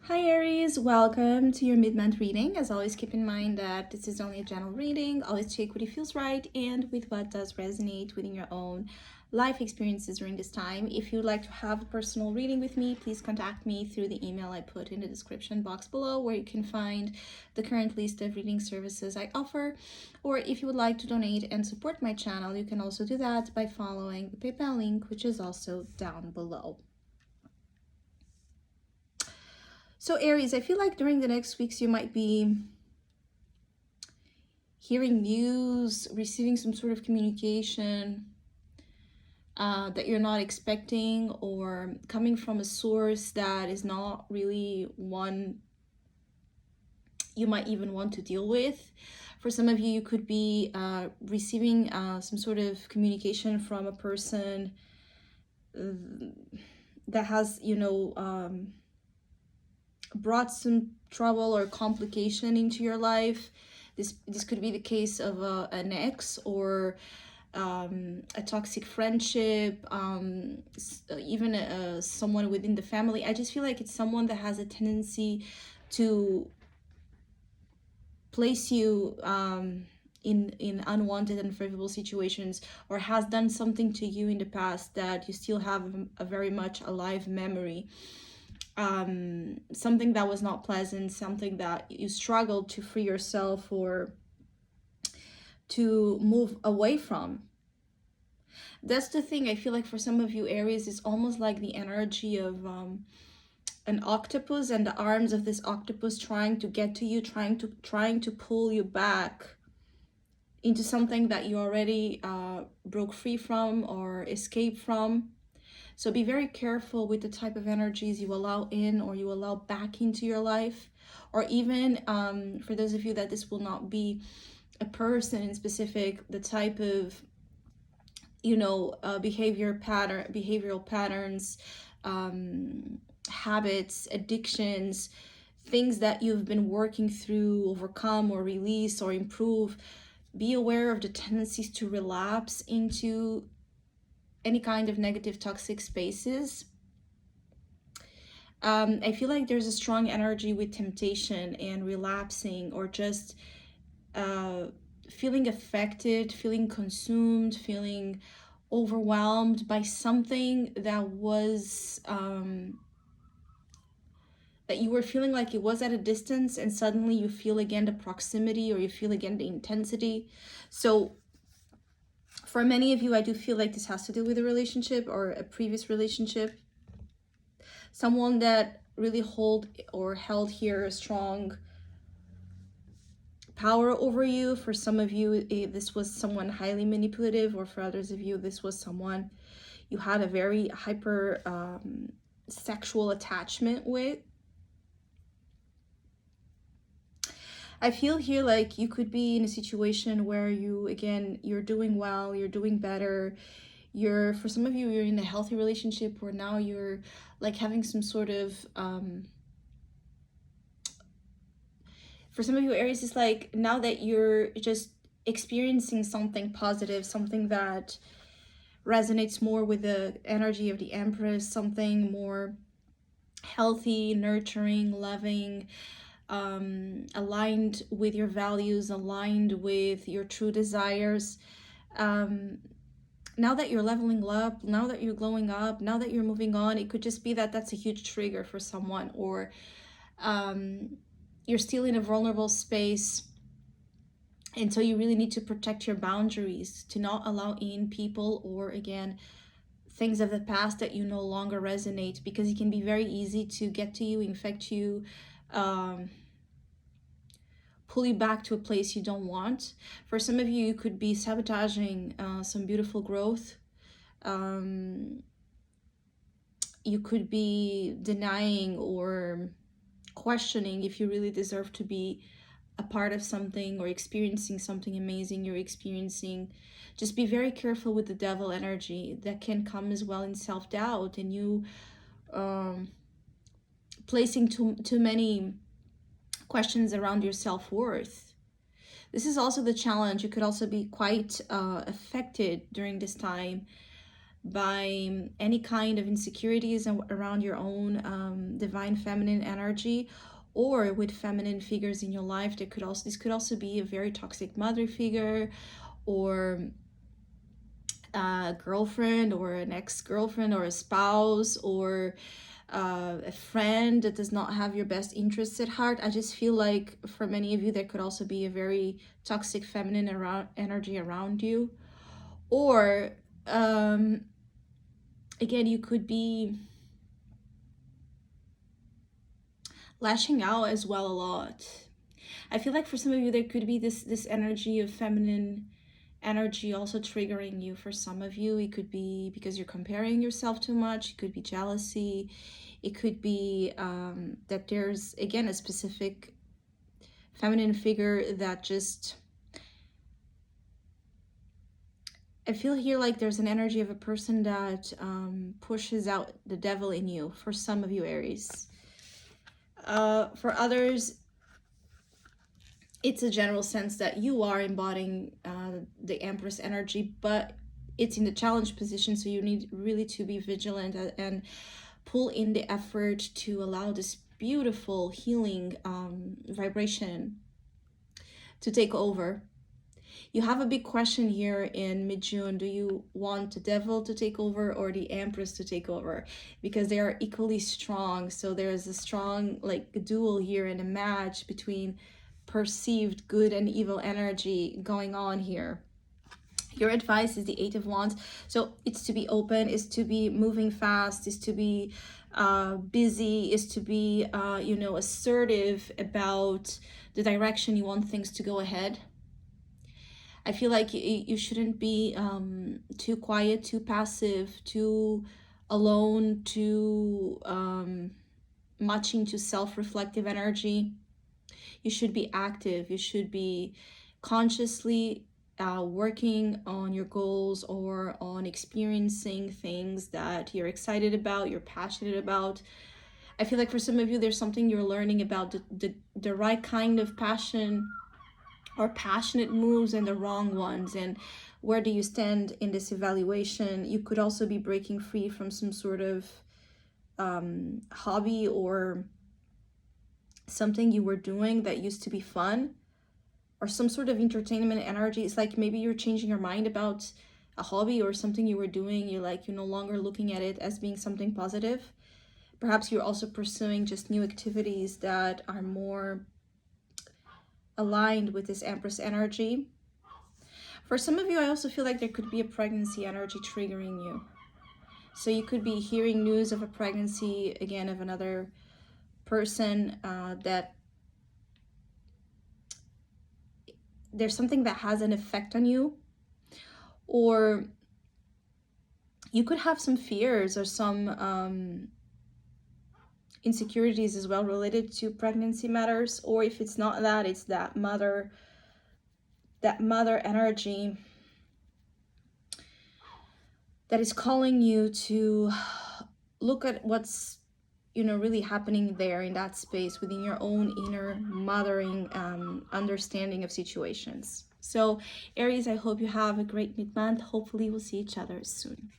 Hi Aries, welcome to your mid-month reading. As always, keep in mind that this is only a general reading. Always take what it feels right and with what does resonate within your own life experiences during this time. If you'd like to have a personal reading with me, please contact me through the email I put in the description box below, where you can find the current list of reading services I offer. Or if you would like to donate and support my channel, you can also do that by following the PayPal link, which is also down below. So Aries, I feel like during the next weeks you might be hearing news, receiving some sort of communication that you're not expecting, or coming from a source that is not really one you might even want to deal with. For some of you, you could be receiving some sort of communication from a person that has, brought some trouble or complication into your life. This could be the case of an ex, or a toxic friendship, even someone within the family. I just feel like it's someone that has a tendency to place you in unwanted and unfavorable situations, or has done something to you in the past that you still have a very much alive memory. Something that was not pleasant, something that you struggled to free yourself or to move away from. That's the thing. I feel like for some of you, Aries, is almost like the energy of an octopus, and the arms of this octopus trying to get to you, trying to pull you back into something that you already broke free from or escaped from. So be very careful with the type of energies you allow in or you allow back into your life. Or even for those of you that this will not be a person in specific, the type of, behavioral patterns, habits, addictions, things that you've been working through, overcome or release or improve. Be aware of the tendencies to relapse into any kind of negative toxic spaces. I feel like there's a strong energy with temptation and relapsing, or just feeling affected, feeling consumed, feeling overwhelmed by something that was that you were feeling like it was at a distance, and suddenly you feel again the proximity, or you feel again the intensity. So for many of you, I do feel like this has to do with a relationship or a previous relationship. Someone that really held here a strong power over you. For some of you, this was someone highly manipulative, or for others of you, this was someone you had a very hyper sexual attachment with. I feel here like you could be in a situation where you're doing well, you're doing better. For some of you, you're in a healthy relationship, or now you're like having some sort of, for some of you, Aries, is like now that you're just experiencing something positive, something that resonates more with the energy of the Empress, something more healthy, nurturing, loving, aligned with your values, aligned with your true desires. Now that you're leveling up, now that you're glowing up, now that you're moving on, it could just be that that's a huge trigger for someone, or you're still in a vulnerable space, and so you really need to protect your boundaries to not allow in people, or again, things of the past that you no longer resonate, because it can be very easy to get to you, infect you, pull you back to a place you don't want. For some of you, you could be sabotaging some beautiful growth. You could be denying or questioning if you really deserve to be a part of something or experiencing something amazing you're experiencing. Just be very careful with the devil energy that can come as well in self-doubt, and you placing too many questions around your self-worth. This is also the challenge. You could also be quite affected during this time by any kind of insecurities around your own divine feminine energy, or with feminine figures in your life. This could also be a very toxic mother figure, or a girlfriend, or an ex-girlfriend, or a spouse, or a friend that does not have your best interests at heart. I just feel like for many of you there could also be a very toxic feminine energy around you. Or again, you could be lashing out as well a lot. I feel like for some of you there could be this energy of feminine energy also triggering you. For some of you it could be because you're comparing yourself too much. It could be jealousy. It could be that there's again a specific feminine figure that just, I feel here like there's an energy of a person that pushes out the devil in you, for some of you Aries. For others, it's a general sense that you are embodying the Empress energy, but it's in the challenge position, so you need really to be vigilant and pull in the effort to allow this beautiful healing vibration to take over. You have a big question here in mid-June. Do you want the devil to take over or the Empress to take over? Because they are equally strong. So there's a strong like duel here and a match between perceived good and evil energy going on here. Your advice is the Eight of Wands. So it's to be open, is to be moving fast, is to be busy, is to be, assertive about the direction you want things to go ahead. I feel like you shouldn't be too quiet, too passive, too alone, too much into self-reflective energy. You should be active. You should be consciously working on your goals or on experiencing things that you're excited about, you're passionate about. I feel like for some of you, there's something you're learning about the right kind of passion or passionate moves and the wrong ones, and where do you stand in this evaluation. You could also be breaking free from some sort of hobby or something you were doing that used to be fun, or some sort of entertainment energy. It's like maybe you're changing your mind about a hobby or something you were doing. You're no longer looking at it as being something positive. Perhaps you're also pursuing just new activities that are more aligned with this Empress energy. For some of you, I also feel like there could be a pregnancy energy triggering you. So you could be hearing news of a pregnancy, again, of another person, that there's something that has an effect on you. Or you could have some fears or some insecurities as well related to pregnancy matters. Or if it's not that, it's that mother energy that is calling you to look at what's really happening there in that space within your own inner mothering understanding of situations. So Aries, I hope you have a great mid-month. Hopefully we'll see each other soon.